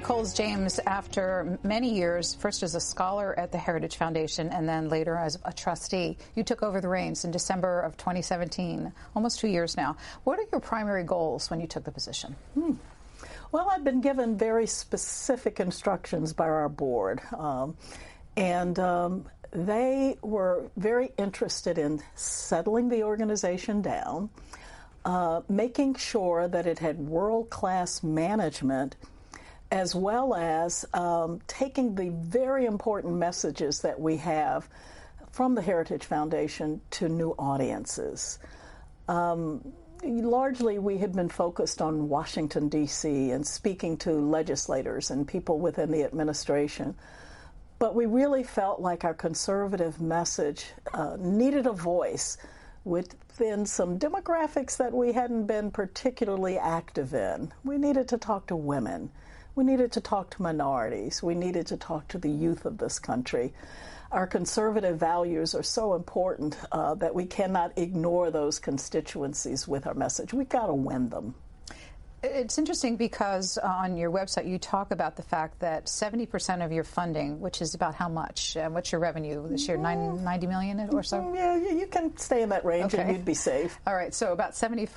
Coles James, after many years, first as a scholar at the Heritage Foundation and then later as a trustee, you took over the reins in December of 2017, almost 2 years now. What are your primary goals when you took the position? Well, I've been given very specific instructions by our board, and they were very interested in settling the organization down, making sure that it had world-class management, as well as taking the very important messages that we have from the Heritage Foundation to new audiences. Largely, we had been focused on Washington, D.C. and speaking to legislators and people within the administration. But we really felt like our conservative message needed a voice within some demographics that we hadn't been particularly active in. We needed to talk to women. We needed to talk to minorities. We needed to talk to the youth of this country. Our conservative values are so important that we cannot ignore those constituencies with our message. We've got to win them. It's interesting because on your website you talk about the fact that 70% of your funding, which is about how much? What's your revenue this year? 90 million or so? Yeah, you can stay in that range and you'd be safe. All right, so about 70%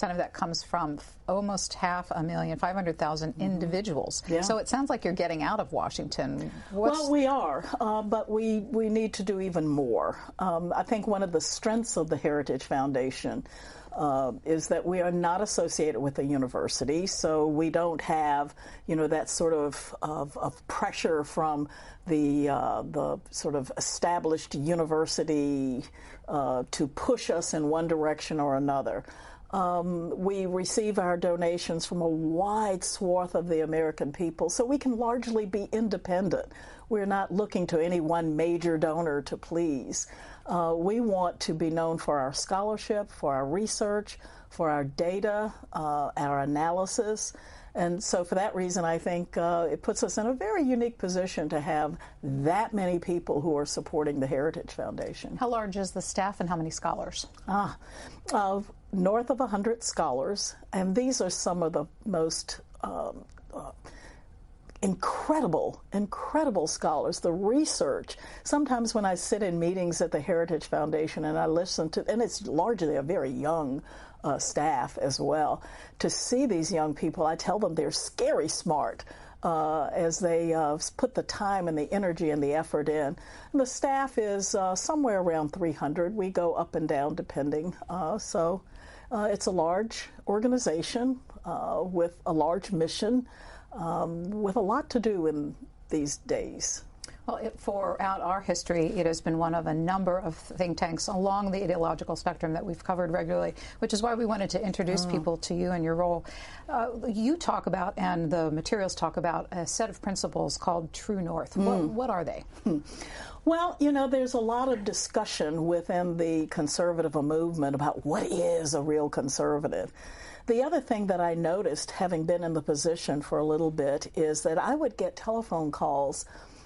of that comes from almost 500,000 individuals. Yeah. So it sounds like you're getting out of Washington. Well, we are, but we need to do even more. I think one of the strengths of the Heritage Foundation is that we are not associated with a university, so we don't have, that sort of pressure from the sort of established university to push us in one direction or another. We receive our donations from a wide swath of the American people, so we can largely be independent. We're not looking to any one major donor to please. We want to be known for our scholarship, for our research, for our data, our analysis. And so for that reason, I think it puts us in a very unique position to have that many people who are supporting the Heritage Foundation. How large is the staff and how many scholars? North of 100 scholars, and these are some of the most incredible scholars. The research, sometimes when I sit in meetings at the Heritage Foundation and I listen to, and it's largely a very young staff as well, to see these young people, I tell them they're scary smart as they put the time and the energy and the effort in. And the staff is somewhere around 300. We go up and down depending. So it's a large organization with a large mission, with a lot to do in these days. Well, throughout our history, it has been one of a number of think tanks along the ideological spectrum that we've covered regularly, which is why we wanted to introduce people to you and your role. You talk about, and the materials talk about, a set of principles called True North. What are they? Well, there's a lot of discussion within the conservative movement about what is a real conservative. The other thing that I noticed, having been in the position for a little bit, is that I would get telephone calls,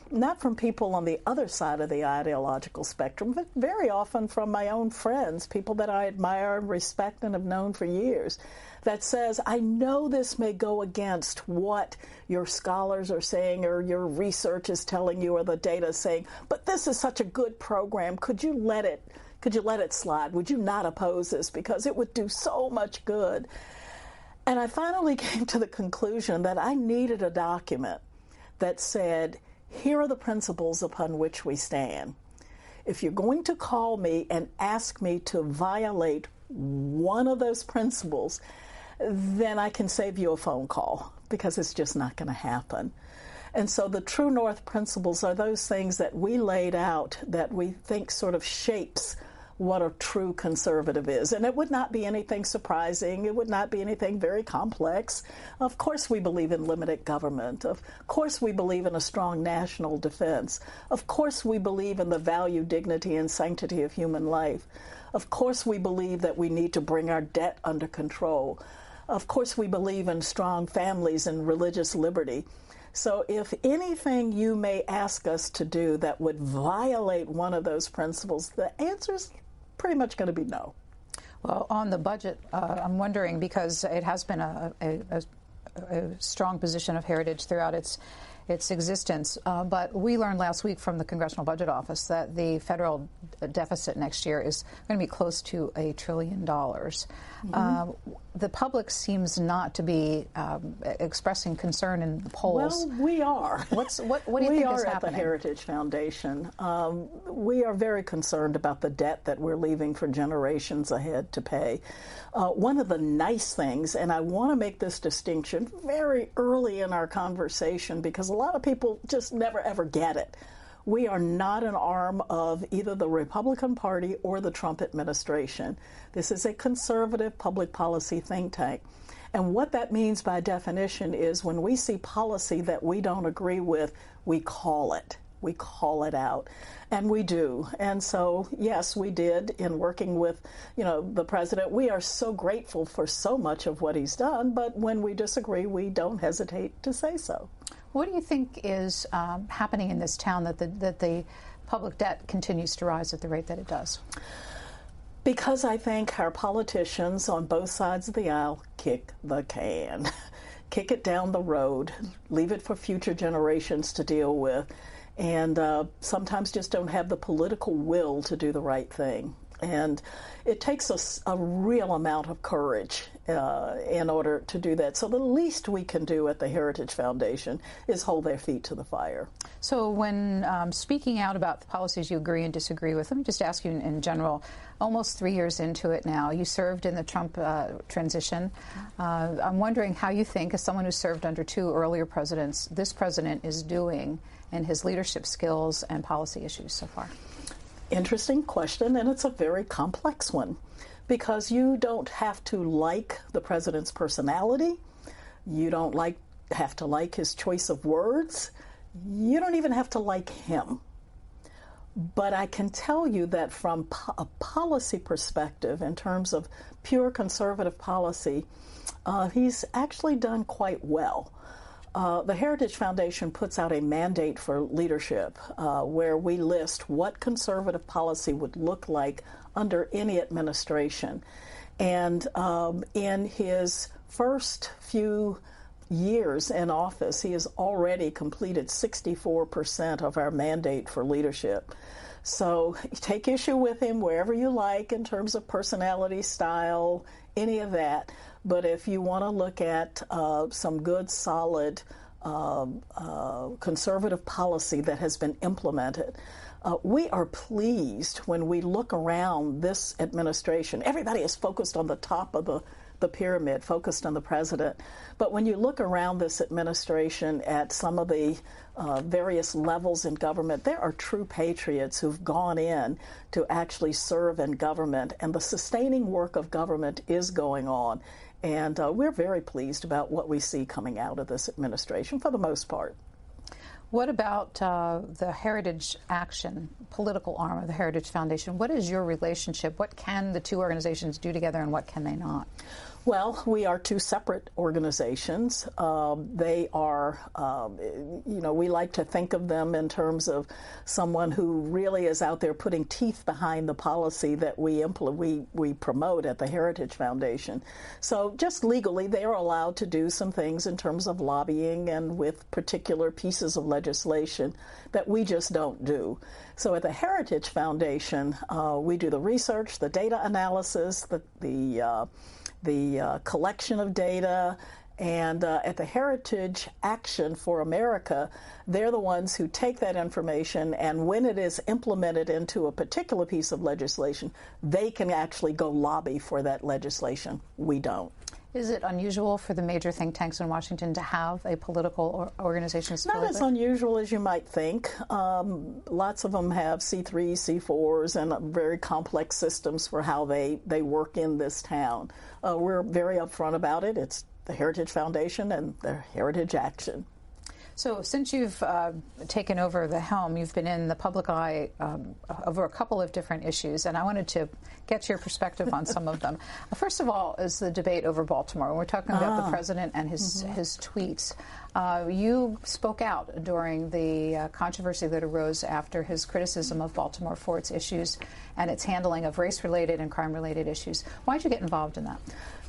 not from people on the other side of the ideological spectrum, but very often from my own friends, people that I admire and respect and have known for years, that says, I know this may go against what your scholars are saying or your research is telling you or the data is saying, but this is such a good program. Could you let it slide? Would you not oppose this? Because it would do so much good. And I finally came to the conclusion that I needed a document that said, here are the principles upon which we stand. If you're going to call me and ask me to violate one of those principles, then I can save you a phone call, because it's just not going to happen. And so the True North principles are those things that we laid out that we think sort of shapes what a true conservative is. And it would not be anything surprising. It would not be anything very complex. Of course we believe in limited government. Of course we believe in a strong national defense. Of course we believe in the value, dignity, and sanctity of human life. Of course we believe that we need to bring our debt under control. Of course we believe in strong families and religious liberty. So if anything you may ask us to do that would violate one of those principles, the answer is pretty much going to be no. Well, on the budget, I'm wondering, because it has been a a strong position of heritage throughout its existence. But we learned last week from the Congressional Budget Office that the federal deficit next year is going to be close to $1 trillion. The public seems not to be expressing concern in the polls. Well, we are. What do you think is happening? We are at the Heritage Foundation. We are very concerned about the debt that we're leaving for generations ahead to pay. One of the nice things, and I want to make this distinction very early in our conversation because a lot of people just never ever get it. We are not an arm of either the Republican Party or the Trump administration. This is a conservative public policy think tank. And what that means by definition is when we see policy that we don't agree with, we call it. We call it out. And we do. And so, yes, we did in working with, the president. We are so grateful for so much of what he's done. But when we disagree, we don't hesitate to say so. What do you think is happening in this town that the public debt continues to rise at the rate that it does? Because I think our politicians on both sides of the aisle kick the can. Kick it down the road, leave it for future generations to deal with, and sometimes just don't have the political will to do the right thing. And it takes us a real amount of courage in order to do that. So the least we can do at the Heritage Foundation is hold their feet to the fire. So when speaking out about the policies you agree and disagree with, let me just ask you in general, almost 3 years into it now, you served in the Trump transition. I'm wondering how you think, as someone who served under two earlier presidents, this president is doing in his leadership skills and policy issues so far. Interesting question, and it's a very complex one because you don't have to like the president's personality. You don't have to like his choice of words. You don't even have to like him. But I can tell you that from a policy perspective, in terms of pure conservative policy, he's actually done quite well. The Heritage Foundation puts out a mandate for leadership where we list what conservative policy would look like under any administration. And in his first few years in office, he has already completed 64% of our mandate for leadership. So take issue with him wherever you like in terms of personality, style, any of that. But if you want to look at some good, solid conservative policy that has been implemented, we are pleased when we look around this administration. Everybody is focused on the top of the pyramid, focused on the president. But when you look around this administration at some of the various levels in government, there are true patriots who've gone in to actually serve in government, and the sustaining work of government is going on. And we're very pleased about what we see coming out of this administration for the most part. What about the Heritage Action, political arm of the Heritage Foundation? What is your relationship? What can the two organizations do together and what can they not? Well, we are two separate organizations. They are, we like to think of them in terms of someone who really is out there putting teeth behind the policy that we promote at the Heritage Foundation. So just legally, they are allowed to do some things in terms of lobbying and with particular pieces of legislation that we just don't do. So at the Heritage Foundation, we do the research, the data analysis, the collection of data, and at the Heritage Action for America, they're the ones who take that information, and when it is implemented into a particular piece of legislation, they can actually go lobby for that legislation. We don't. Is it unusual for the major think tanks in Washington to have a political organization? Not as unusual as you might think. Lots of them have C3s, C4s, and very complex systems for how they work in this town. We're very upfront about it. It's the Heritage Foundation and the Heritage Action. So since you've taken over the helm, you've been in the public eye over a couple of different issues, and I wanted to get your perspective on some of them. First of all is the debate over Baltimore. When we're talking about the president and his tweets. You spoke out during the controversy that arose after his criticism of Baltimore for its issues and its handling of race-related and crime-related issues. Why did you get involved in that?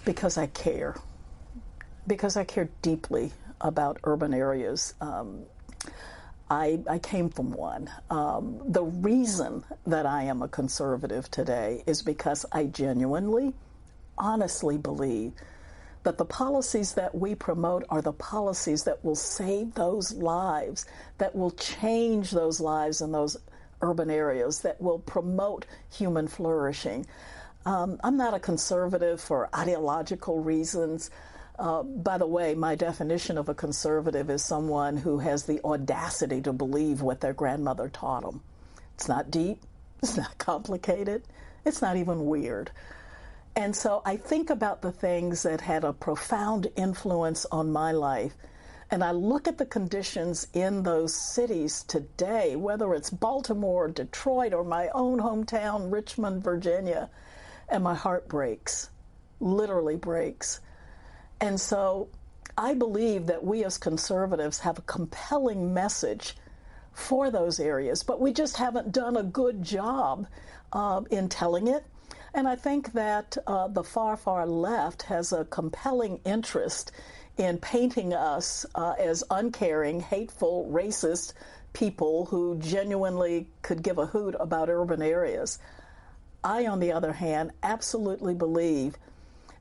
Because I care. Because I care deeply about urban areas. I came from one. The reason that I am a conservative today is because I genuinely, honestly believe that the policies that we promote are the policies that will save those lives, that will change those lives in those urban areas, that will promote human flourishing. I'm not a conservative for ideological reasons. By the way, my definition of a conservative is someone who has the audacity to believe what their grandmother taught them. It's not deep, it's not complicated, it's not even weird. And so I think about the things that had a profound influence on my life, and I look at the conditions in those cities today, whether it's Baltimore, Detroit, or my own hometown, Richmond, Virginia, and my heart breaks, literally breaks. And so I believe that we as conservatives have a compelling message for those areas, but we just haven't done a good job in telling it. And I think that the far, far left has a compelling interest in painting us as uncaring, hateful, racist people who genuinely could give a hoot about urban areas. I, on the other hand, absolutely believe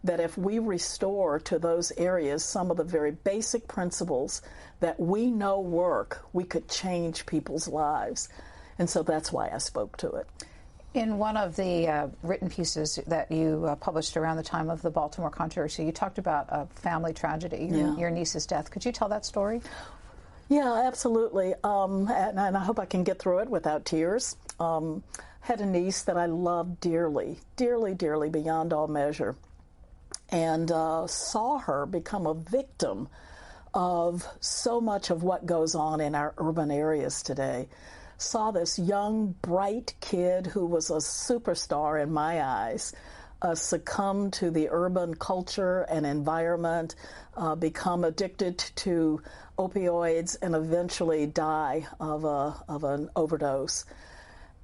that if we restore to those areas some of the very basic principles that we know work, we could change people's lives. And so that's why I spoke to it. In one of the written pieces that you published around the time of the Baltimore controversy, you talked about a family tragedy, your niece's death. Could you tell that story? Yeah, absolutely. And I hope I can get through it without tears. Had a niece that I loved dearly, dearly, dearly, beyond all measure, and saw her become a victim of so much of what goes on in our urban areas today. Saw this young, bright kid who was a superstar in my eyes succumb to the urban culture and environment, become addicted to opioids, and eventually die of an overdose.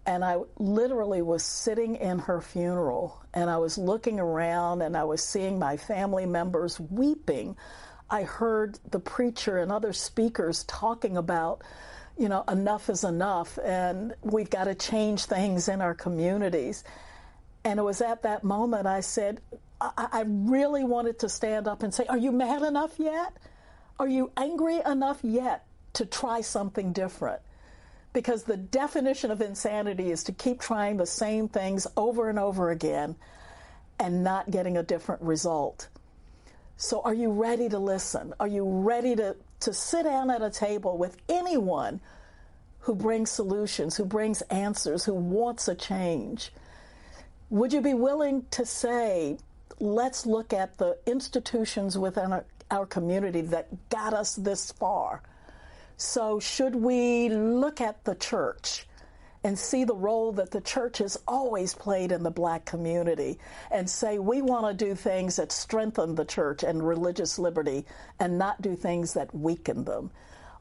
And I literally was sitting in her funeral, and I was looking around, and I was seeing my family members weeping. I heard the preacher and other speakers talking about, enough is enough, and we've got to change things in our communities. And it was at that moment I said, I really wanted to stand up and say, are you mad enough yet? Are you angry enough yet to try something different? Because the definition of insanity is to keep trying the same things over and over again and not getting a different result. So are you ready to listen? Are you ready to sit down at a table with anyone who brings solutions, who brings answers, who wants a change? Would you be willing to say, let's look at the institutions within our community that got us this far? So should we look at the church and see the role that the church has always played in the Black community and say we want to do things that strengthen the church and religious liberty and not do things that weaken them?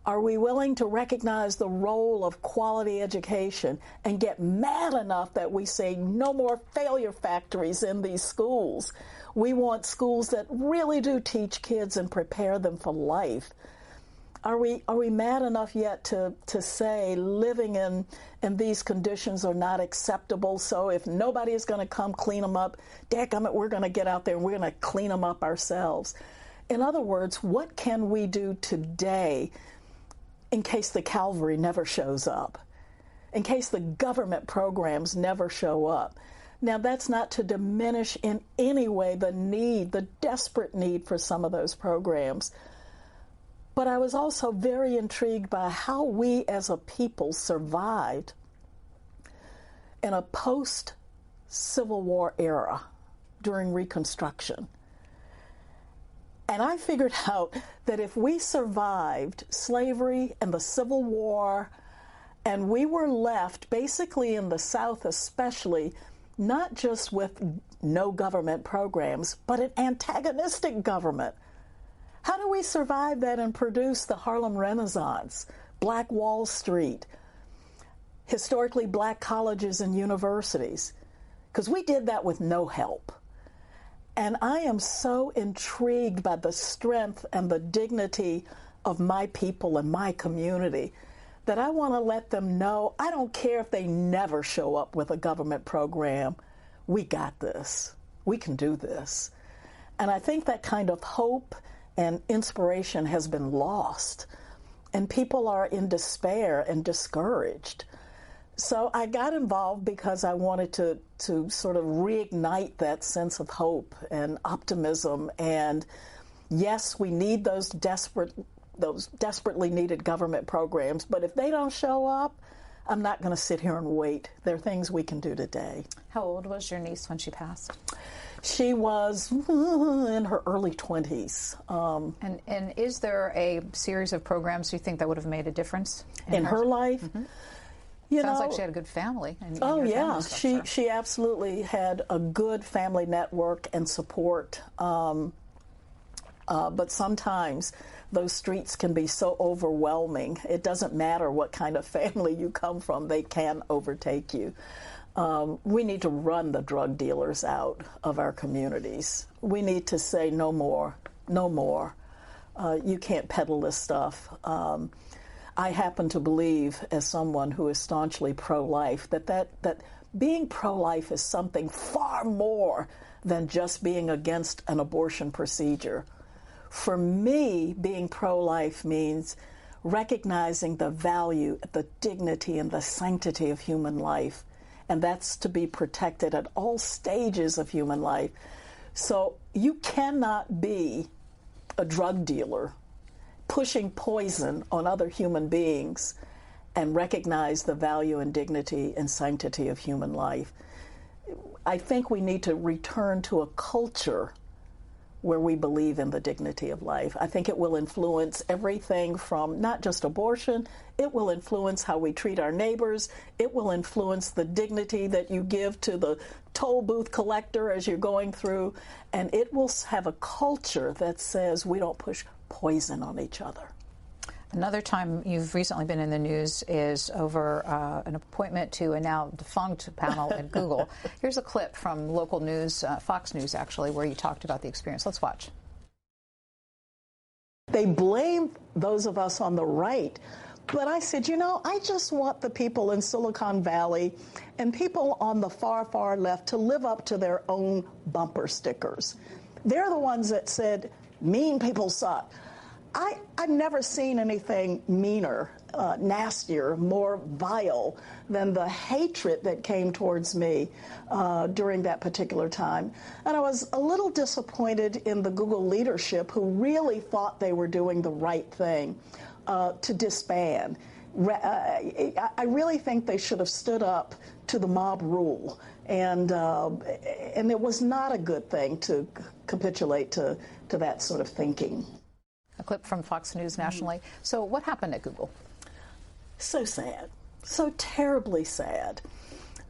Are we willing to recognize the role of quality education and get mad enough that we say no more failure factories in these schools? We want schools that really do teach kids and prepare them for life. Are we mad enough yet to say living in these conditions are not acceptable, so if nobody is going to come clean them up, dadgummit, we're going to get out there and we're going to clean them up ourselves? In other words, what can we do today in case the Calvary never shows up, in case the government programs never show up? Now, that's not to diminish in any way the desperate need for some of those programs. But I was also very intrigued by how we as a people survived in a post-Civil War era during Reconstruction. And I figured out that if we survived slavery and the Civil War, and we were left, basically in the South especially, not just with no government programs, but an antagonistic government. How do we survive that and produce the Harlem Renaissance, Black Wall Street, historically Black colleges and universities? Because we did that with no help. And I am so intrigued by the strength and the dignity of my people and my community that I want to let them know, I don't care if they never show up with a government program, we got this. We can do this. And I think that kind of hope and inspiration has been lost, and people are in despair and discouraged. So I got involved because I wanted to sort of reignite that sense of hope and optimism. And yes, we need those desperately needed government programs, but if they don't show up, I'm not going to sit here and wait. There are things we can do today. How old was your niece when she passed? She was in her early 20s. And is there a series of programs you think that would have made a difference in her life? Mm-hmm. You Sounds know, like she had a good family. Oh, yeah. She absolutely had a good family network and support. But sometimes those streets can be so overwhelming. It doesn't matter what kind of family you come from, they can overtake you. We need to run the drug dealers out of our communities. We need to say no more, no more. You can't peddle this stuff. I happen to believe, as someone who is staunchly pro-life, that being pro-life is something far more than just being against an abortion procedure. For me, being pro-life means recognizing the value, the dignity, and the sanctity of human life. And that's to be protected at all stages of human life. So you cannot be a drug dealer pushing poison on other human beings and recognize the value and dignity and sanctity of human life. I think we need to return to a culture where we believe in the dignity of life. I think it will influence everything from not just abortion, it will influence how we treat our neighbors, it will influence the dignity that you give to the toll booth collector as you're going through, and it will have a culture that says we don't push poison on each other. Another time you've recently been in the news is over an appointment to a now defunct panel at Google. Here's a clip from local news, Fox News actually, where you talked about the experience. Let's watch. They blame those of us on the right, but I said, you know, I just want the people in Silicon Valley and people on the far, far left to live up to their own bumper stickers. They're the ones that said, mean people suck. I've never seen anything meaner, nastier, more vile than the hatred that came towards me during that particular time. And I was a little disappointed in the Google leadership, who really thought they were doing the right thing to disband. I really think they should have stood up to the mob rule, and it was not a good thing to capitulate to that sort of thinking. A clip from Fox News nationally. So what happened at Google? So sad. So terribly sad.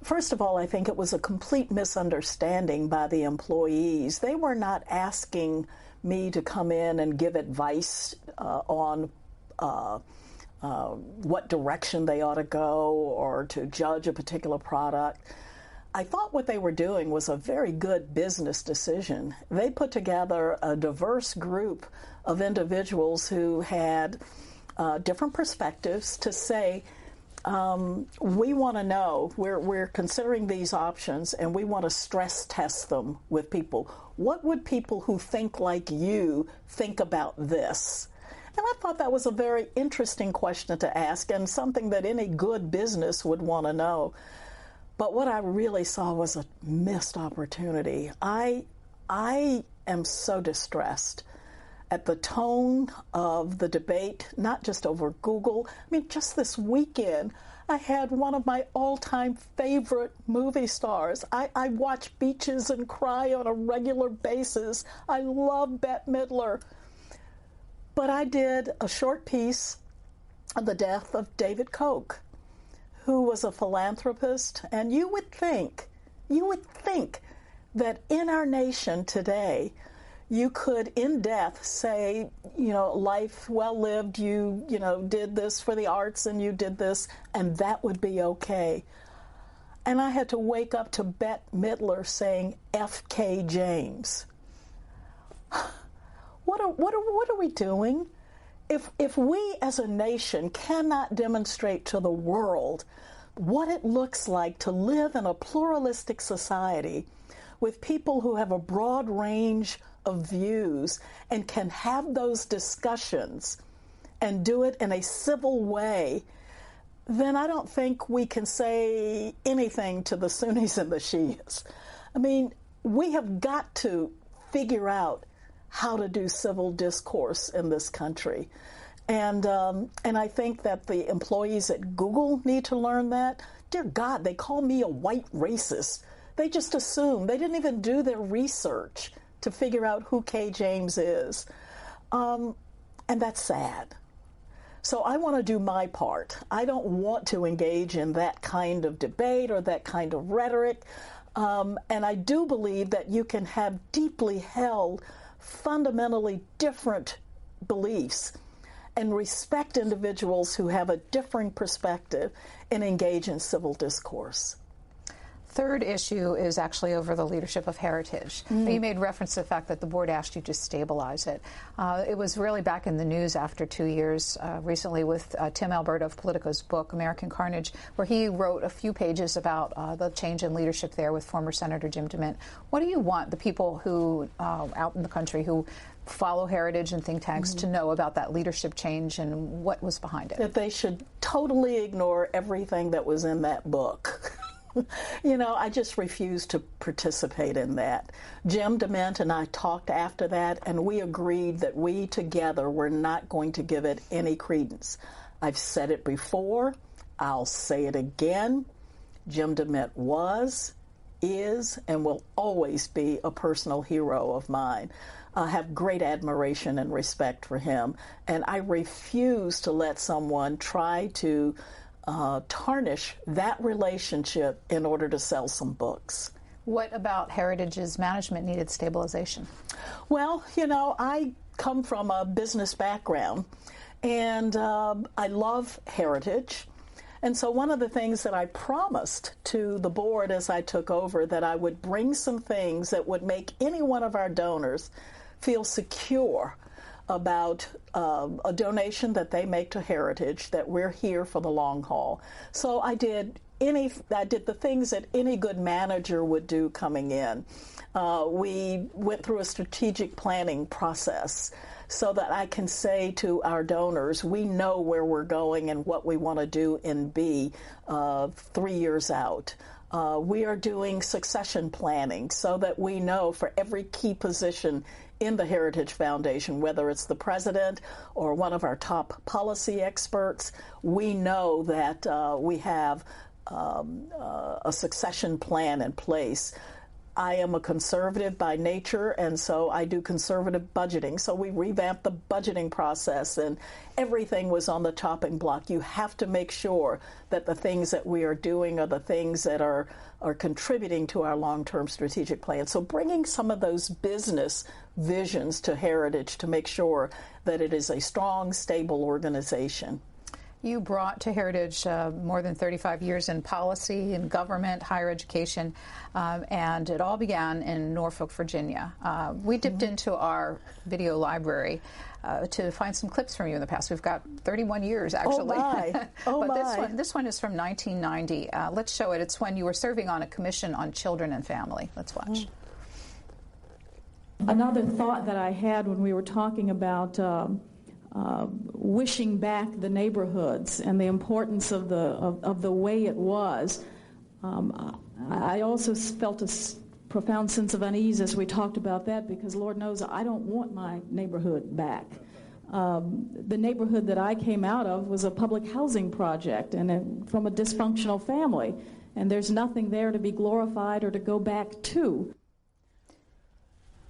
First of all, I think it was a complete misunderstanding by the employees. They were not asking me to come in and give advice on what direction they ought to go or to judge a particular product. I thought what they were doing was a very good business decision. They put together a diverse group of individuals who had different perspectives to say, we want to know, we're considering these options and we want to stress test them with people. What would people who think like you think about this? And I thought that was a very interesting question to ask and something that any good business would want to know. But what I really saw was a missed opportunity. I am so distressed at the tone of the debate, not just over Google. I mean, just this weekend, I had one of my all-time favorite movie stars. I watch Beaches and cry on a regular basis. I love Bette Midler. But I did a short piece on the death of David Koch, who was a philanthropist, and you would think that in our nation today, you could, in death, say, you know, life well lived, you did this for the arts and you did this, and that would be okay. And I had to wake up to Bette Midler saying F.K. James. what are we doing? If we as a nation cannot demonstrate to the world what it looks like to live in a pluralistic society with people who have a broad range of views and can have those discussions and do it in a civil way, then I don't think we can say anything to the Sunnis and the Shias. I mean, we have got to figure out how to do civil discourse in this country. And I think that the employees at Google need to learn that. Dear God, they call me a white racist. They just assume. They didn't even do their research to figure out who Kay James is. And that's sad. So I want to do my part. I don't want to engage in that kind of debate or that kind of rhetoric. And I do believe that you can have deeply held, fundamentally different beliefs and respect individuals who have a differing perspective and engage in civil discourse. Third issue is actually over the leadership of Heritage. You made reference to the fact that the board asked you to stabilize it. It was really back in the news after 2 years recently with Tim Albert of Politico's book, American Carnage, where he wrote a few pages about the change in leadership there with former Senator Jim DeMint. What do you want the people who, out in the country, who follow Heritage and think tanks to know about that leadership change and what was behind it? That they should totally ignore everything that was in that book. You know, I just refuse to participate in that. Jim DeMint and I talked after that, and we agreed that we together were not going to give it any credence. I've said it before. I'll say it again. Jim DeMint was, is, and will always be a personal hero of mine. I have great admiration and respect for him, and I refuse to let someone try to tarnish that relationship in order to sell some books. What about Heritage's management needed stabilization? Well, you know, I come from a business background, and I love Heritage. And so one of the things that I promised to the board as I took over, that I would bring some things that would make any one of our donors feel secure about a donation that they make to Heritage, that we're here for the long haul. So I did the things that any good manager would do coming in. We went through a strategic planning process so that I can say to our donors, we know where we're going and what we want to do in B 3 years out. We are doing succession planning so that we know for every key position in the Heritage Foundation, whether it's the president or one of our top policy experts, we know that we have a succession plan in place. I am a conservative by nature, and so I do conservative budgeting. So we revamped the budgeting process, and everything was on the chopping block. You have to make sure that the things that we are doing are the things that are contributing to our long-term strategic plan. So bringing some of those business visions to Heritage to make sure that it is a strong, stable organization. You brought to Heritage more than 35 years in policy, in government, higher education, and it all began in Norfolk, Virginia. We dipped into our video library to find some clips from you in the past. We've got 31 years, actually. Oh, my. Oh, but my. This one is from 1990. Let's show it. It's when you were serving on a commission on children and family. Let's watch. Another thought that I had when we were talking about wishing back the neighborhoods and the importance of the way it was. I also felt a profound sense of unease as we talked about that, because Lord knows I don't want my neighborhood back. The neighborhood that I came out of was a public housing project and from a dysfunctional family, and there's nothing there to be glorified or to go back to.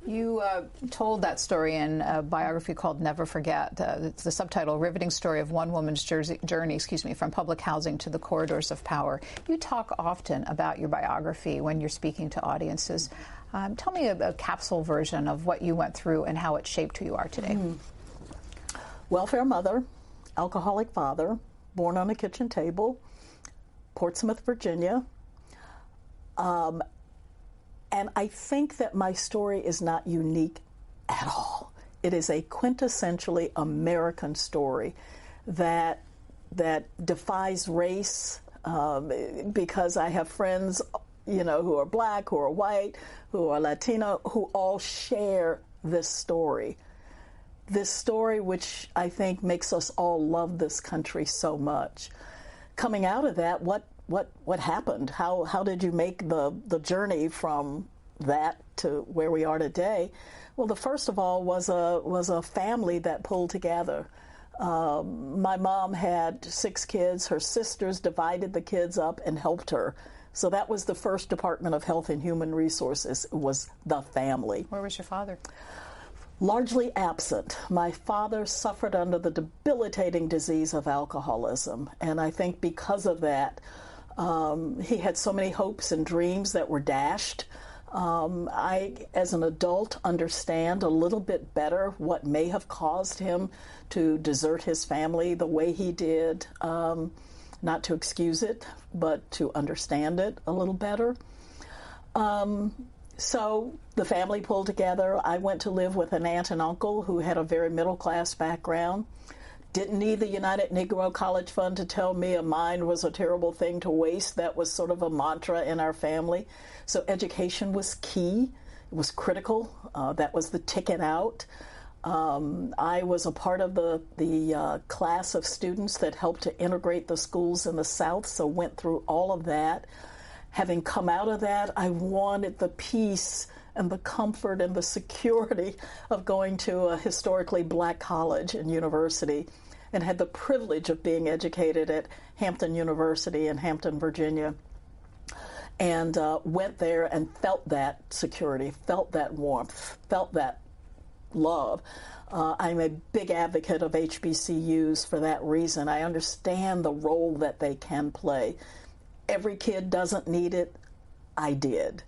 You told that story in a biography called Never Forget. It's the subtitle, Riveting Story of One Woman's Journey, from public housing to the corridors of power. You talk often about your biography when you're speaking to audiences. Tell me a capsule version of what you went through and how it shaped who you are today. Welfare mother, alcoholic father, born on a kitchen table, Portsmouth, Virginia. And I think that my story is not unique at all. it is a quintessentially American story that defies race, because I have friends, who are black, who are white, who are Latino, who all share this story. This story which I think makes us all love this country so much. Coming out of that, what happened? How did you make the journey from that to where we are today? Well, the first of all was a family that pulled together. My mom had 6 kids. Her sisters divided the kids up and helped her. So that was the first Department of Health and Human Resources, was the family. Where was your father? Largely absent. My father suffered under the debilitating disease of alcoholism, and I think because of that, he had so many hopes and dreams that were dashed. I, as an adult, understand a little bit better what may have caused him to desert his family the way he did, not to excuse it, but to understand it a little better. So the family pulled together. I went to live with an aunt and uncle who had a very middle-class background. Didn't need the United Negro College Fund to tell me a mind was a terrible thing to waste. That was sort of a mantra in our family. So education was key. It was critical. That was the ticket out. I was a part of the class of students that helped to integrate the schools in the South, so went through all of that. Having come out of that, I wanted the peace and the comfort and the security of going to a historically black college and university, and had the privilege of being educated at Hampton University in Hampton, Virginia, and went there and felt that security, felt that warmth, felt that love. I'm a big advocate of HBCUs for that reason. I understand the role that they can play. Every kid doesn't need it. I did.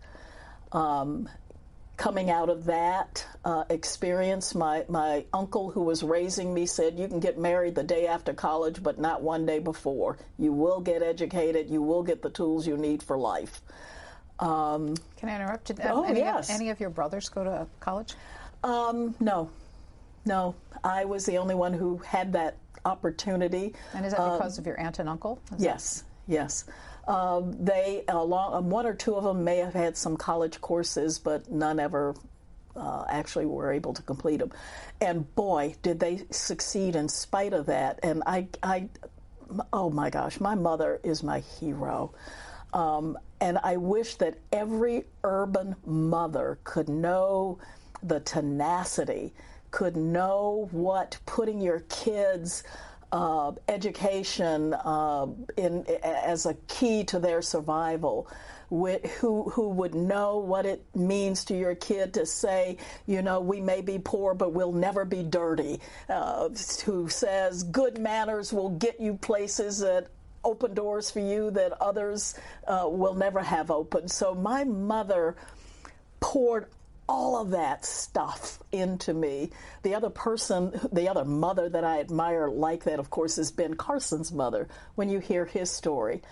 Coming out of that experience, my uncle who was raising me said, you can get married the day after college, but not one day before. You will get educated. You will get the tools you need for life. Can I interrupt you? Yes. Any of your brothers go to college? No. I was the only one who had that opportunity. And is that because of your aunt and uncle? Yes. They, one or two of them may have had some college courses, but none ever actually were able to complete them. And boy, did they succeed in spite of that. And oh my gosh, my mother is my hero. And I wish that every urban mother could know the tenacity, could know what putting your kids' education as a key to their survival, who would know what it means to your kid to say, we may be poor, but we'll never be dirty, who says good manners will get you places that open doors for you that others will never have open. So my mother poured all of that stuff into me. The other mother that I admire like that, of course, is Ben Carson's mother, when you hear his story.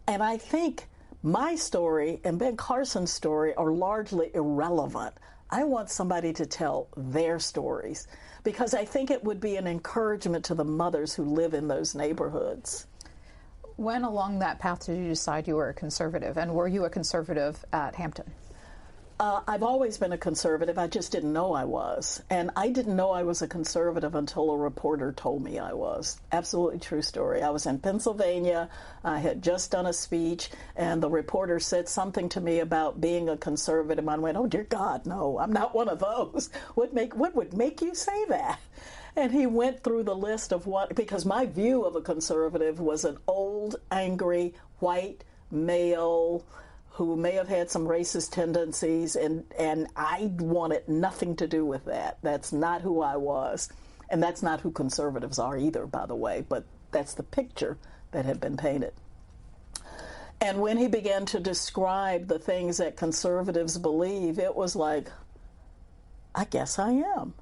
And I think my story and Ben Carson's story are largely irrelevant. I want somebody to tell their stories, because I think it would be an encouragement to the mothers who live in those neighborhoods. When along that path did you decide you were a conservative, and were you a conservative at Hampton? I've always been a conservative. I just didn't know I was. And I didn't know I was a conservative until a reporter told me I was. Absolutely true story. I was in Pennsylvania. I had just done a speech, and the reporter said something to me about being a conservative. I went, oh, dear God, no, I'm not one of those. What would make you say that? And he went through the list of because my view of a conservative was an old, angry, white male who may have had some racist tendencies, and I wanted nothing to do with that. That's not who I was. And that's not who conservatives are either, by the way, but that's the picture that had been painted. And when he began to describe the things that conservatives believe, it was like, I guess I am.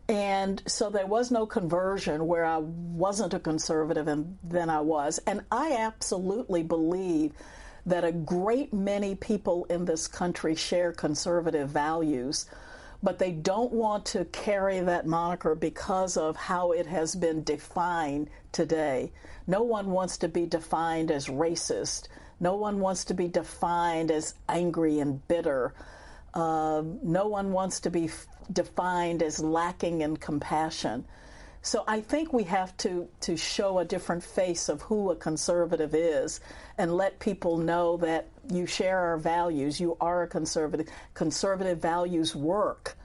And so there was no conversion where I wasn't a conservative and then I was. And I absolutely believe that a great many people in this country share conservative values, but they don't want to carry that moniker because of how it has been defined today. No one wants to be defined as racist. No one wants to be defined as angry and bitter. No one wants to be defined as lacking in compassion. So I think we have to show a different face of who a conservative is and let people know that you share our values. You are a conservative. Conservative values work.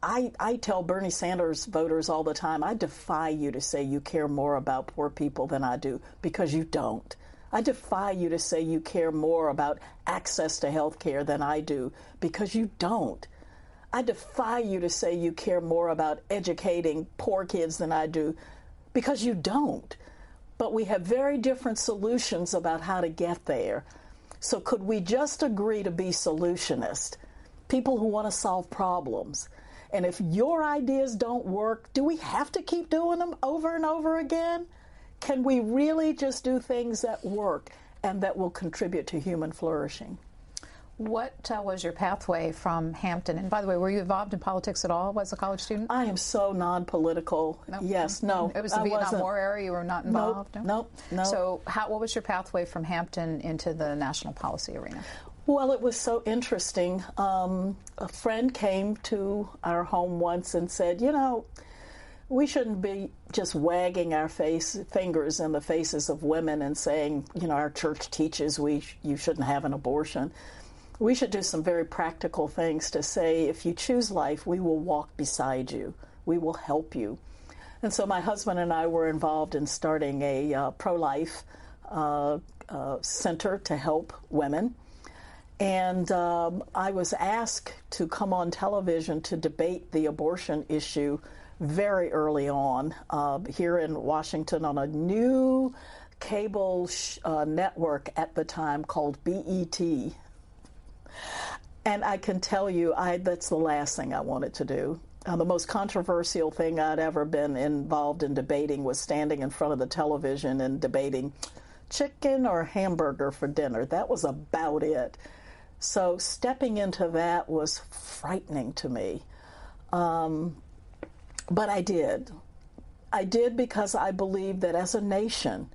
I tell Bernie Sanders voters all the time, I defy you to say you care more about poor people than I do, because you don't. I defy you to say you care more about access to health care than I do, because you don't. I defy you to say you care more about educating poor kids than I do, because you don't. But we have very different solutions about how to get there. So could we just agree to be solutionists, people who want to solve problems? And if your ideas don't work, do we have to keep doing them over and over again? Can we really just do things that work and that will contribute to human flourishing? What was your pathway from Hampton? And by the way, were you involved in politics at all as a college student? I am so non-political. No. Yes, no. It was the Vietnam War era. You were not involved? Nope. So what was your pathway from Hampton into the national policy arena? Well, it was so interesting. A friend came to our home once and said, you know, we shouldn't be just wagging our fingers in the faces of women and saying, you know, our church teaches you shouldn't have an abortion. We should do some very practical things to say, if you choose life, we will walk beside you. We will help you. And so my husband and I were involved in starting a pro-life center to help women. And I was asked to come on television to debate the abortion issue very early on here in Washington on a new cable network at the time called BET. And I can tell you, that's the last thing I wanted to do. The most controversial thing I'd ever been involved in debating was standing in front of the television and debating chicken or hamburger for dinner. That was about it. So stepping into that was frightening to me. But I did. I did because I believe that as a nation,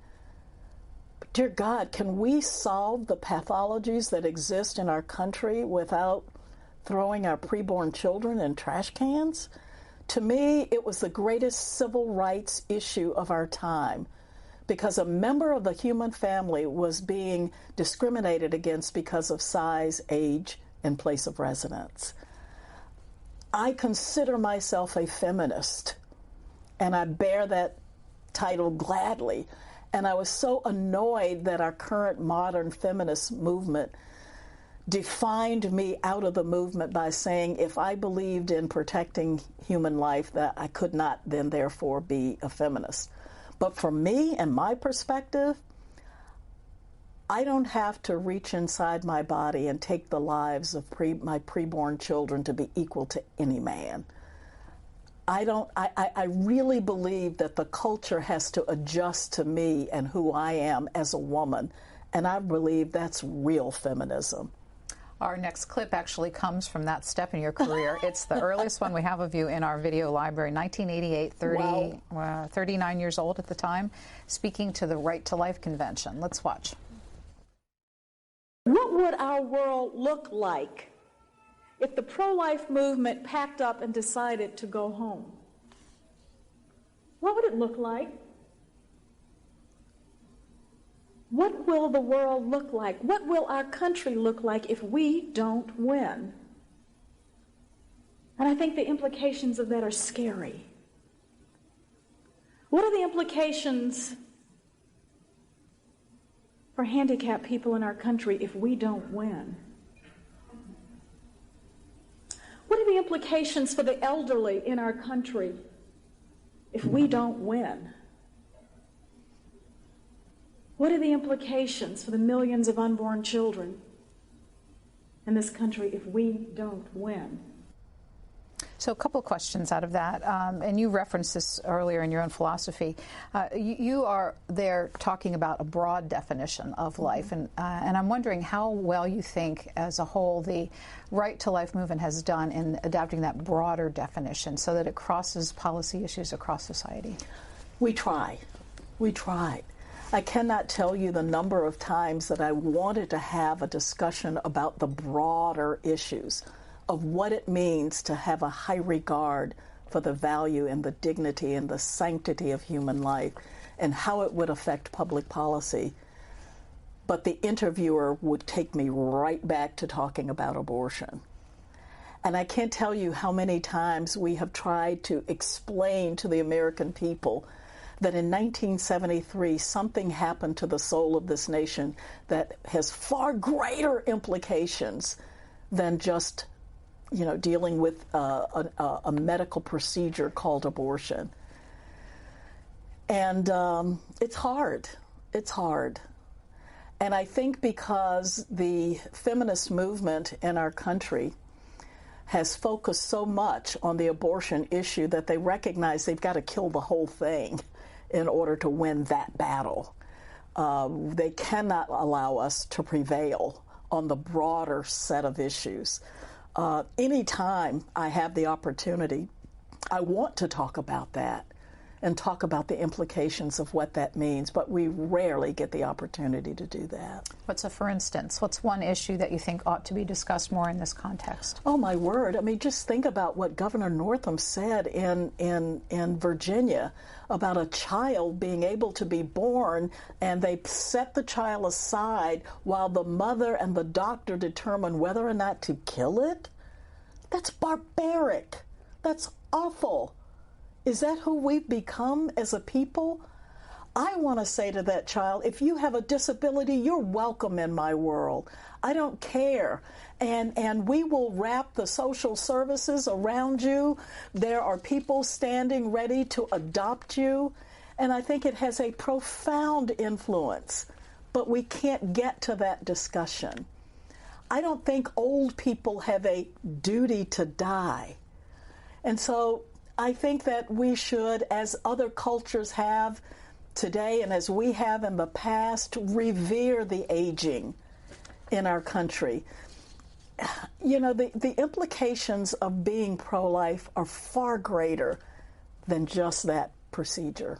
dear God, can we solve the pathologies that exist in our country without throwing our preborn children in trash cans? To me, it was the greatest civil rights issue of our time, because a member of the human family was being discriminated against because of size, age, and place of residence. I consider myself a feminist, and I bear that title gladly. And I was so annoyed that our current modern feminist movement defined me out of the movement by saying if I believed in protecting human life, that I could not then therefore be a feminist. But for me and my perspective, I don't have to reach inside my body and take the lives of my preborn children to be equal to any man. I really believe that the culture has to adjust to me and who I am as a woman, and I believe that's real feminism. Our next clip actually comes from that step in your career. It's the earliest one we have of you in our video library, 1988, 39 years old at the time, speaking to the Right to Life Convention. Let's watch. What would our world look like if the pro-life movement packed up and decided to go home? What would it look like? What will the world look like? What will our country look like if we don't win? And I think the implications of that are scary. What are the implications for handicapped people in our country if we don't win? What are the implications for the elderly in our country if we don't win? What are the implications for the millions of unborn children in this country if we don't win? So a couple of questions out of that, and you referenced this earlier in your own philosophy. You are there talking about a broad definition of life, and I'm wondering how well you think, as a whole, the Right to Life movement has done in adapting that broader definition so that it crosses policy issues across society. We try. We tried. I cannot tell you the number of times that I wanted to have a discussion about the broader issues of what it means to have a high regard for the value and the dignity and the sanctity of human life and how it would affect public policy. But the interviewer would take me right back to talking about abortion. And I can't tell you how many times we have tried to explain to the American people that in 1973 something happened to the soul of this nation that has far greater implications than just dealing with a medical procedure called abortion. And it's hard. It's hard. And I think because the feminist movement in our country has focused so much on the abortion issue that they recognize they've got to kill the whole thing in order to win that battle. They cannot allow us to prevail on the broader set of issues. Anytime I have the opportunity, I want to talk about that and talk about the implications of what that means, but we rarely get the opportunity to do that. For instance, what's one issue that you think ought to be discussed more in this context? Oh, my word. I mean, just think about what Governor Northam said in Virginia about a child being able to be born, and they set the child aside while the mother and the doctor determine whether or not to kill it. That's barbaric. That's awful. Is that who we've become as a people? I want to say to that child, if you have a disability, you're welcome in my world. I don't care. And we will wrap the social services around you. There are people standing ready to adopt you. And I think it has a profound influence. But we can't get to that discussion. I don't think old people have a duty to die. And so I think that we should, as other cultures have today and as we have in the past, revere the aging in our country. The implications of being pro-life are far greater than just that procedure.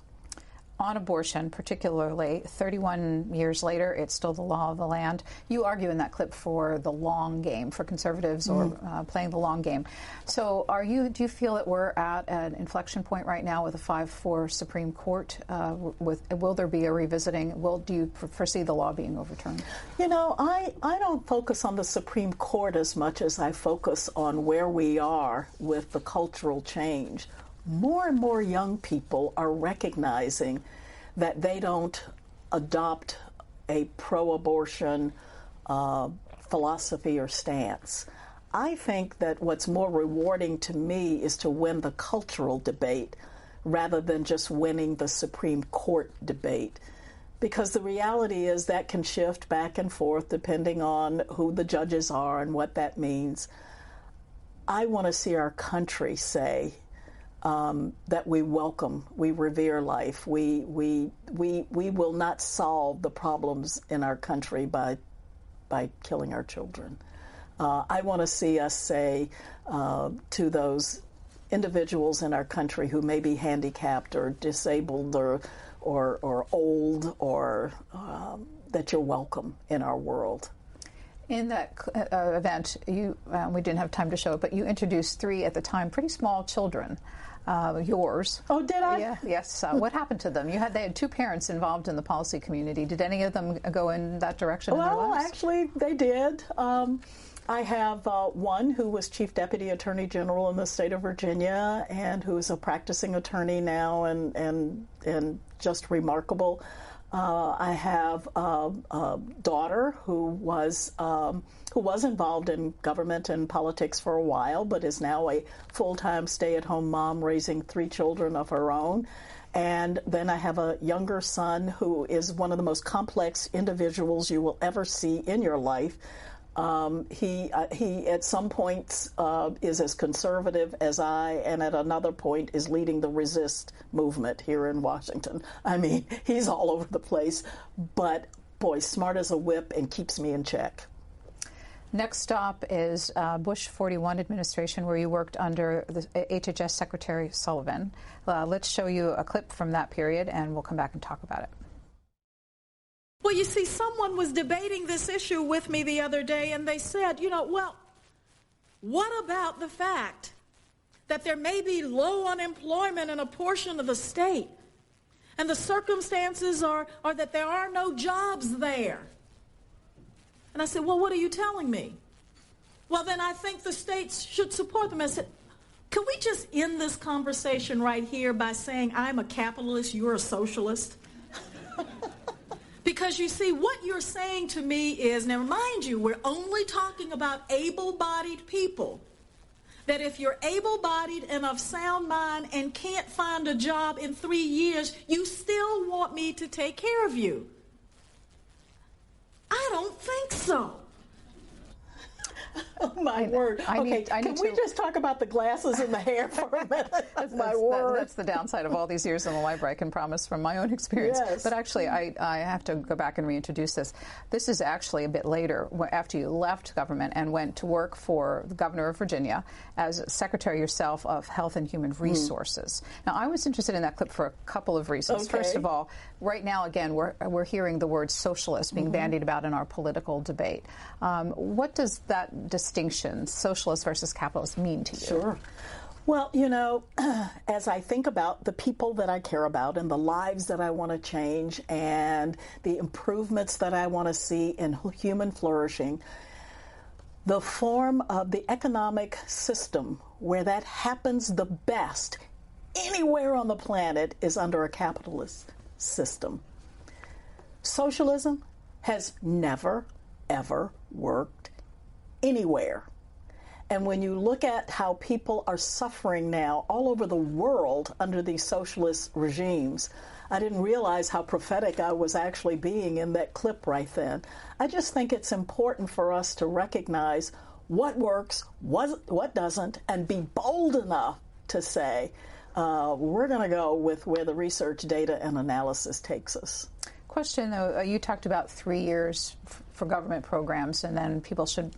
On abortion, particularly, 31 years later, it's still the law of the land. You argue in that clip for the long game, for conservatives, or playing the long game. So do you feel that we're at an inflection point right now with a 5-4 Supreme Court? Will there be a revisiting? Do you foresee the law being overturned? I don't focus on the Supreme Court as much as I focus on where we are with the cultural change. More and more young people are recognizing that they don't adopt a pro-abortion philosophy or stance. I think that what's more rewarding to me is to win the cultural debate rather than just winning the Supreme Court debate. Because the reality is that can shift back and forth depending on who the judges are and what that means. I want to see our country say that we welcome, we revere life. We will not solve the problems in our country by killing our children. I want to see us say to those individuals in our country who may be handicapped or disabled or old, or that you're welcome in our world. In that event, we didn't have time to show it, but you introduced 3 at the time pretty small children. Yours. Oh, did I? Yeah, yes. What happened to them? They had 2 parents involved in the policy community. Did any of them go in that direction in their lives? Well, actually, they did. I have one who was Chief Deputy Attorney General in the state of Virginia and who is a practicing attorney now and just remarkable. I have a daughter who was involved in government and politics for a while, but is now a full-time stay-at-home mom raising 3 children of her own. And then I have a younger son who is one of the most complex individuals you will ever see in your life. He at some points is as conservative as I, and at another point is leading the resist movement here in Washington. I mean, he's all over the place, but boy, smart as a whip and keeps me in check. Next stop is Bush 41 administration, where you worked under the HHS Secretary Sullivan. Let's show you a clip from that period, and we'll come back and talk about it. Well, you see, someone was debating this issue with me the other day, and they said, well, what about the fact that there may be low unemployment in a portion of the state, and the circumstances are that there are no jobs there? And I said, well, what are you telling me? Well, then I think the states should support them. I said, can we just end this conversation right here by saying I'm a capitalist, you're a socialist? Because you see, what you're saying to me is, now mind you, we're only talking about able-bodied people. That if you're able-bodied and of sound mind and can't find a job in 3 years, you still want me to take care of you. I don't think so. Oh, my word. Can we just talk about the glasses and the hair for a minute? That's the downside of all these years in the library, I can promise from my own experience. Yes. But actually, I have to go back and reintroduce this. This is actually a bit later, after you left government and went to work for the governor of Virginia as Secretary yourself of Health and Human Resources. Now, I was interested in that clip for a couple of reasons. Okay. First of all, right now, again, we're hearing the word socialist being bandied about in our political debate. What does that distinction, socialist versus capitalist, mean to you? Sure. Well, as I think about the people that I care about and the lives that I want to change and the improvements that I want to see in human flourishing, the form of the economic system where that happens the best anywhere on the planet is under a capitalist system. Socialism has never, ever worked anywhere. And when you look at how people are suffering now all over the world under these socialist regimes, I didn't realize how prophetic I was actually being in that clip right then. I just think it's important for us to recognize what works, what doesn't, and be bold enough to say, we're going to go with where the research, data, and analysis takes us. Question, though, you talked about 3 years for government programs, and then people should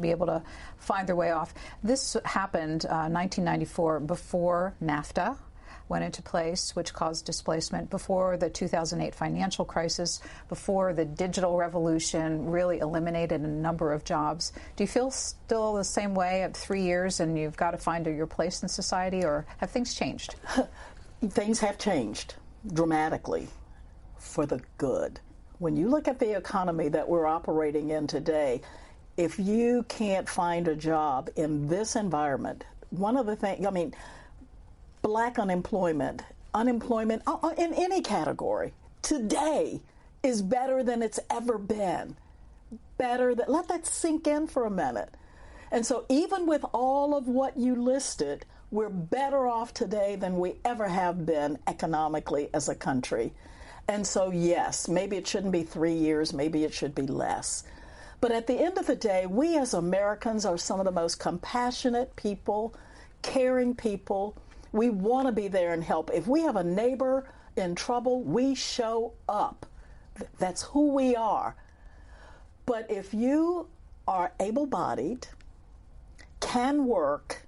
be able to find their way off. This happened 1994, before NAFTA went into place, which caused displacement, before the 2008 financial crisis, before the digital revolution really eliminated a number of jobs. Do you feel still the same way at 3 years and you've got to find your place in society, or have things changed? Things have changed dramatically for the good. When you look at the economy that we're operating in today, if you can't find a job in this environment, one of the things, black unemployment in any category today is better than it's ever been. Let that sink in for a minute. And so even with all of what you listed, we're better off today than we ever have been economically as a country. And so, yes, maybe it shouldn't be 3 years, maybe it should be less. But at the end of the day, we as Americans are some of the most compassionate people, caring people. We want to be there and help. If we have a neighbor in trouble, we show up. That's who we are. But if you are able-bodied, can work,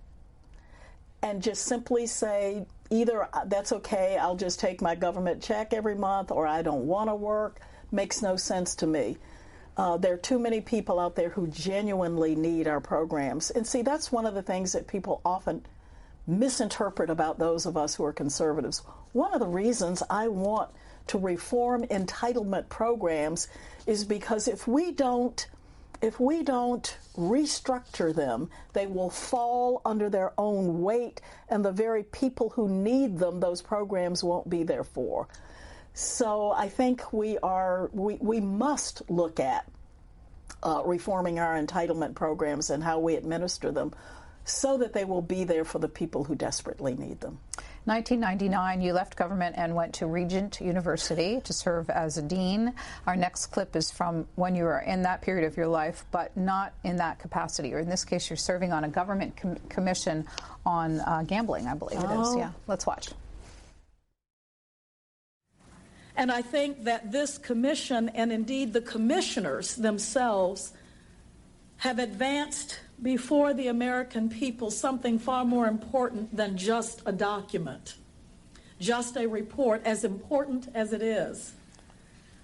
and just simply say, either that's okay, I'll just take my government check every month, or I don't want to work, makes no sense to me. There are too many people out there who genuinely need our programs. And see, that's one of the things that people often misinterpret about those of us who are conservatives. One of the reasons I want to reform entitlement programs is because if we don't restructure them, they will fall under their own weight, and the very people who need them, those programs won't be there for. So I think we must look at reforming our entitlement programs and how we administer them so that they will be there for the people who desperately need them. 1999, you left government and went to Regent University to serve as a dean. Our next clip is from when you were in that period of your life, but not in that capacity. Or in this case, you're serving on a government commission on gambling, I believe it is. Yeah, let's watch. And I think that this commission, and indeed the commissioners themselves, have advanced before the American people something far more important than just a document, just a report, as important as it is.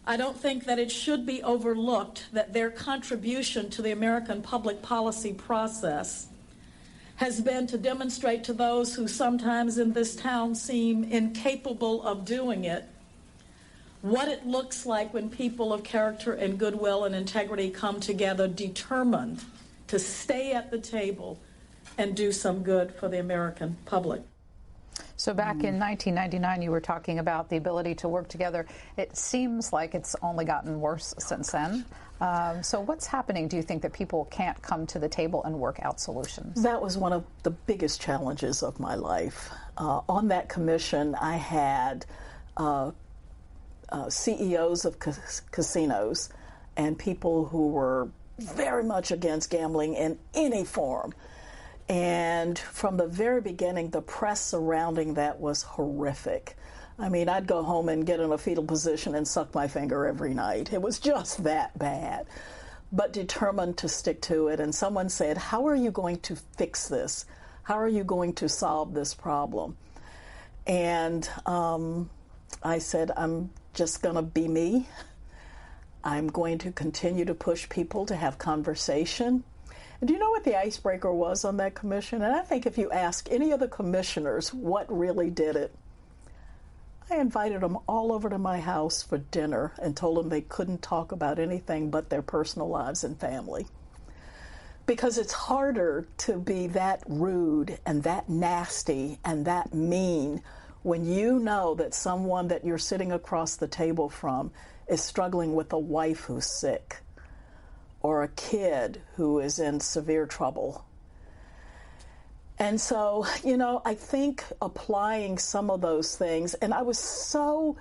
I don't think that it should be overlooked that their contribution to the American public policy process has been to demonstrate to those who sometimes in this town seem incapable of doing it what it looks like when people of character and goodwill and integrity come together determined to stay at the table and do some good for the American public. So back in 1999, you were talking about the ability to work together. It seems like it's only gotten worse since then. So what's happening? Do you think that people can't come to the table and work out solutions? That was one of the biggest challenges of my life. On that commission, I had CEOs of casinos and people who were very much against gambling in any form. And from the very beginning, the press surrounding that was horrific. I mean, I'd go home and get in a fetal position and suck my finger every night. It was just that bad, but determined to stick to it. And someone said, how are you going to fix this? How are you going to solve this problem? And I said, I'm just going to be me. I'm going to continue to push people to have conversation. And do you know what the icebreaker was on that commission? And I think if you ask any of the commissioners what really did it, I invited them all over to my house for dinner and told them they couldn't talk about anything but their personal lives and family. Because it's harder to be that rude and that nasty and that mean when you know that someone that you're sitting across the table from is struggling with a wife who's sick or a kid who is in severe trouble. And so, you know, I think applying some of those things, and I was so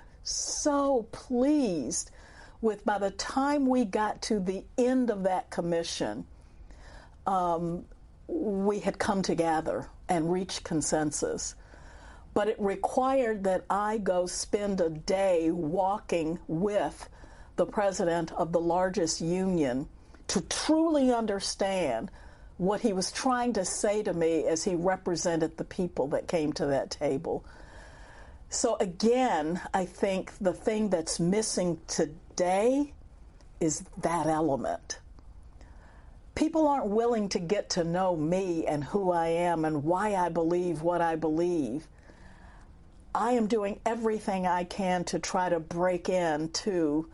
pleased with, by the time we got to the end of that commission, we had come together and reached consensus. But it required that I go spend a day walking with the president of the largest union to truly understand what he was trying to say to me as he represented the people that came to that table. So again, I think the thing that's missing today is that element. People aren't willing to get to know me and who I am and why I believe what I believe. I am doing everything I can to try to break into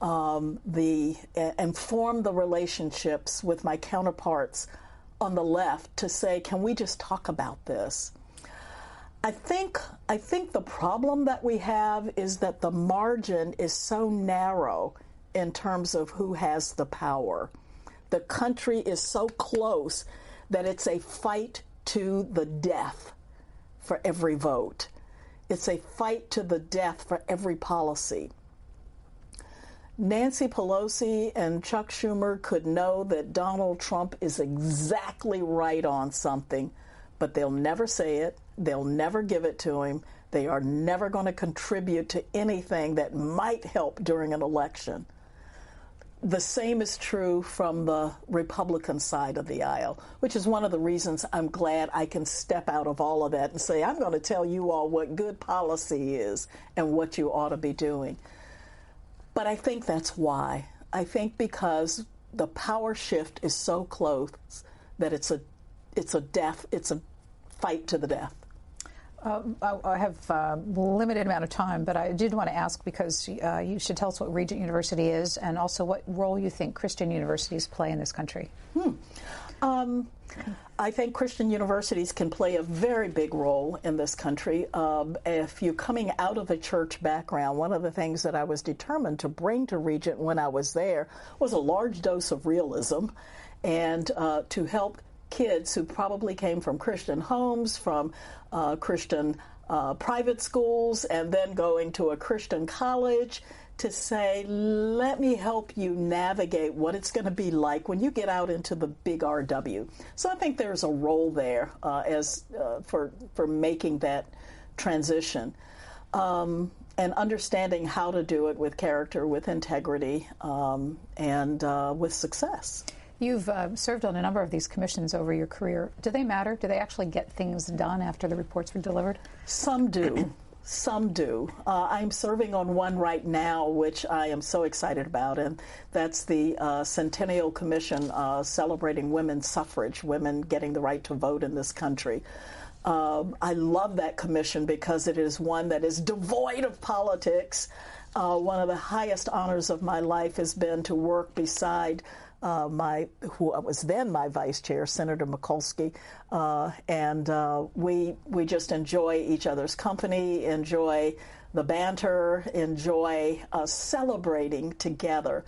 and form the relationships with my counterparts on the left to say, can we just talk about this? I think the problem that we have is that the margin is so narrow in terms of who has the power. The country is so close that it's a fight to the death for every vote. It's a fight to the death for every policy. Nancy Pelosi and Chuck Schumer could know that Donald Trump is exactly right on something, but they'll never say it. They'll never give it to him. They are never going to contribute to anything that might help during an election. The same is true from the Republican side of the aisle, which is one of the reasons I'm glad I can step out of all of that and say, I'm going to tell you all what good policy is and what you ought to be doing. But I think that's why. I think because the power shift is so close that it's a fight to the death. I have a limited amount of time, but I did want to ask, because you should tell us what Regent University is and also what role you think Christian universities play in this country. I think Christian universities can play a very big role in this country. If you're coming out of a church background, one of the things that I was determined to bring to Regent when I was there was a large dose of realism and to help kids who probably came from Christian homes, from Christian private schools, and then going to a Christian college, to say, let me help you navigate what it's going to be like when you get out into the big RW. So I think there's a role there for making that transition, and understanding how to do it with character, with integrity, and with success. You've served on a number of these commissions over your career. Do they matter? Do they actually get things done after the reports were delivered? Some do. Some do. I'm serving on one right now, which I am so excited about, and that's the Centennial Commission celebrating women's suffrage, women getting the right to vote in this country. I love that commission because it is one that is devoid of politics. One of the highest honors of my life has been to work beside who was then my vice chair, Senator Mikulski, and we just enjoy each other's company, enjoy the banter, enjoy celebrating together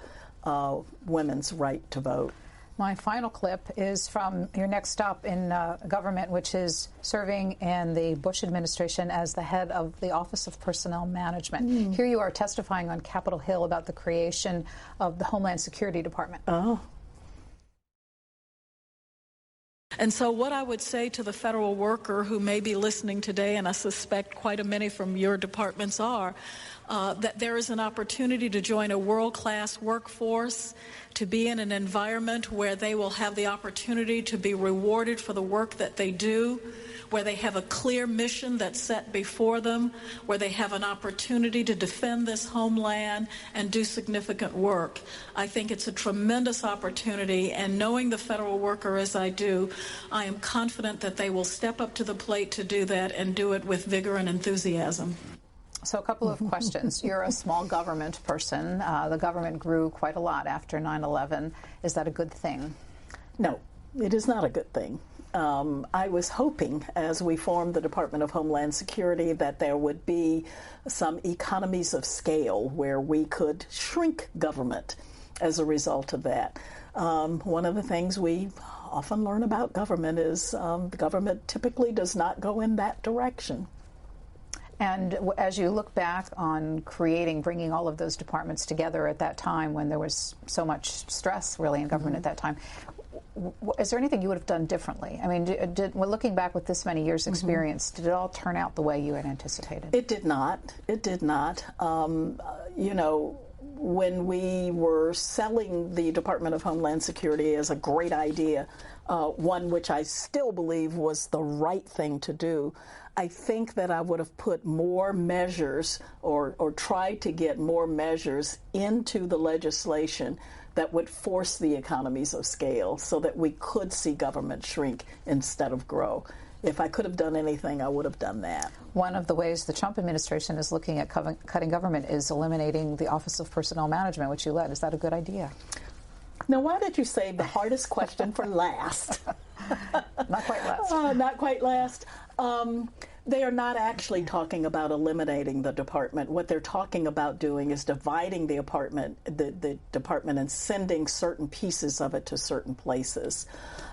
women's right to vote. My final clip is from your next stop in government, which is serving in the Bush administration as the head of the Office of Personnel Management. Here you are testifying on Capitol Hill about the creation of the Homeland Security Department. Oh. And so what I would say to the federal worker who may be listening today, and I suspect quite a many from your departments are, that there is an opportunity to join a world-class workforce, to be in an environment where they will have the opportunity to be rewarded for the work that they do, where they have a clear mission that's set before them, where they have an opportunity to defend this homeland and do significant work. I think it's a tremendous opportunity, and knowing the federal worker as I do, I am confident that they will step up to the plate to do that and do it with vigor and enthusiasm. So a couple of questions. You're a small government person. The government grew quite a lot after 9/11. Is that a good thing? No, it is not a good thing. I was hoping, as we formed the Department of Homeland Security, that there would be some economies of scale where we could shrink government as a result of that. One of the things we often learn about government is the government typically does not go in that direction. And as you look back on bringing all of those departments together at that time when there was so much stress really in government at that time, is there anything you would have done differently? I mean, looking back with this many years' experience, did it all turn out the way you had anticipated? It did not. It did not. You know, when we were selling the Department of Homeland Security as a great idea, one which I still believe was the right thing to do, I think that I would have put more measures or tried to get more measures into the legislation that would force the economies of scale so that we could see government shrink instead of grow. If I could have done anything, I would have done that. One of the ways the Trump administration is looking at cutting government is eliminating the Office of Personnel Management, which you led. Is that a good idea? Now, why did you save the hardest question for last? Not quite last. Not quite last. They are not actually talking about eliminating the department. What they're talking about doing is dividing the department and sending certain pieces of it to certain places.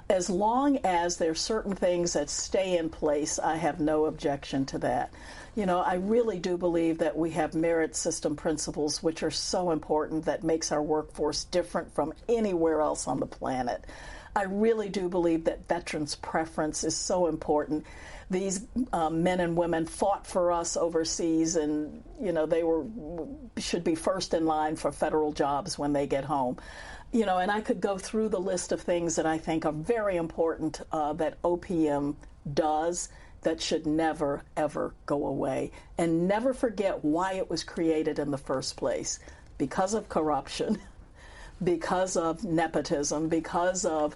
As long as there are certain things that stay in place, I have no objection to that. You know, I really do believe that we have merit system principles which are so important that makes our workforce different from anywhere else on the planet. I really do believe that veterans' preference is so important. These men and women fought for us overseas, and you know should be first in line for federal jobs when they get home. You know, and I could go through the list of things that I think are very important that OPM does that should never, ever go away. And never forget why it was created in the first place. Because of corruption, because of nepotism, because of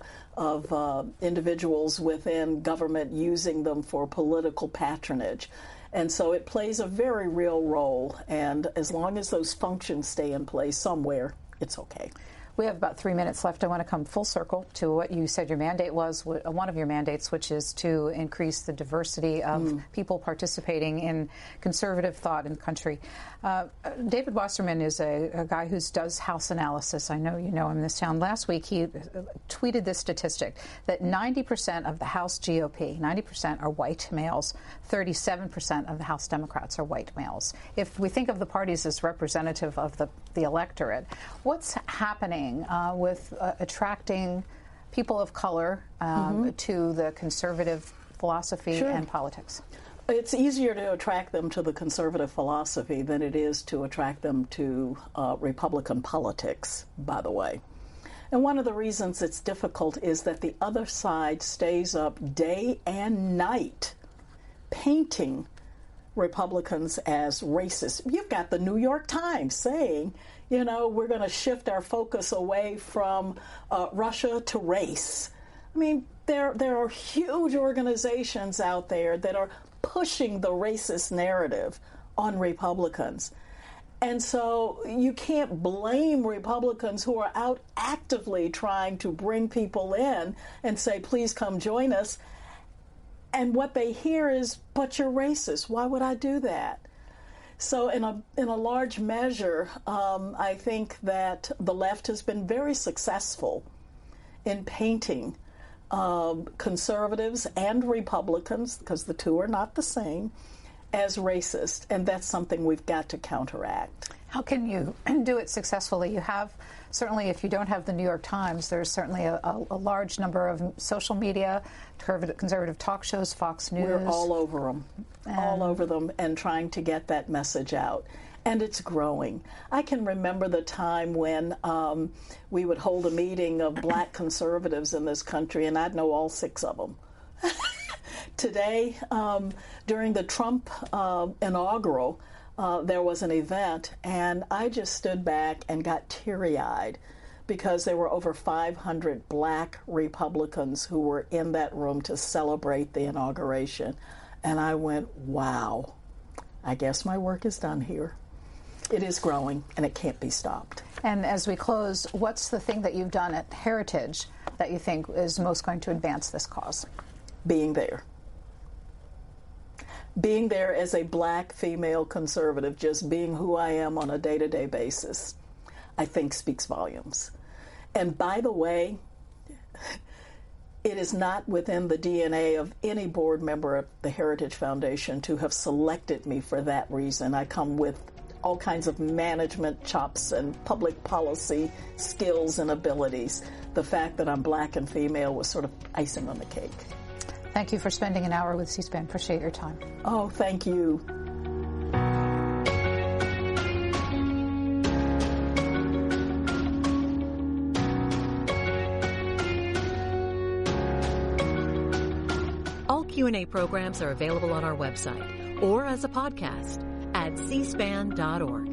individuals within government using them for political patronage. And so it plays a very real role. And as long as those functions stay in place somewhere, it's okay. We have about 3 minutes left. I want to come full circle to what you said your mandate was, one of your mandates, which is to increase the diversity of people participating in conservative thought in the country. David Wasserman is a guy who does House analysis. I know you know him in this town. Last week he tweeted this statistic that 90% of the House GOP, 90% are white males, 37% of the House Democrats are white males. If we think of the parties as representative of the electorate, what's happening with attracting people of color to the conservative philosophy and politics? It's easier to attract them to the conservative philosophy than it is to attract them to Republican politics, by the way. And one of the reasons it's difficult is that the other side stays up day and night painting Republicans as racist. You've got the New York Times saying, you know, we're going to shift our focus away from Russia to race. I mean, there are huge organizations out there that are pushing the racist narrative on Republicans. And so you can't blame Republicans who are out actively trying to bring people in and say, please come join us. And what they hear is, but you're racist. Why would I do that? So in a large measure, I think that the left has been very successful in painting conservatives and Republicans, because the two are not the same, as racist. And that's something we've got to counteract. How can you do it successfully? You have, certainly if you don't have the New York Times, there's certainly a large number of social media, conservative talk shows, Fox News. We're all over them, and trying to get that message out. And it's growing. I can remember the time when we would hold a meeting of black conservatives in this country, and I'd know all 6 of them. Today, during the Trump inaugural, there was an event, and I just stood back and got teary-eyed because there were over 500 black Republicans who were in that room to celebrate the inauguration. And I went, wow, I guess my work is done here. It is growing, and it can't be stopped. And as we close, what's the thing that you've done at Heritage that you think is most going to advance this cause? Being there. Being there as a black female conservative, just being who I am on a day-to-day basis, I think speaks volumes. And by the way, it is not within the DNA of any board member of the Heritage Foundation to have selected me for that reason. I come with all kinds of management chops and public policy skills and abilities. The fact that I'm black and female was sort of icing on the cake. Thank you for spending an hour with C-SPAN. Appreciate your time. Oh, thank you. All Q&A programs are available on our website or as a podcast at cspan.org.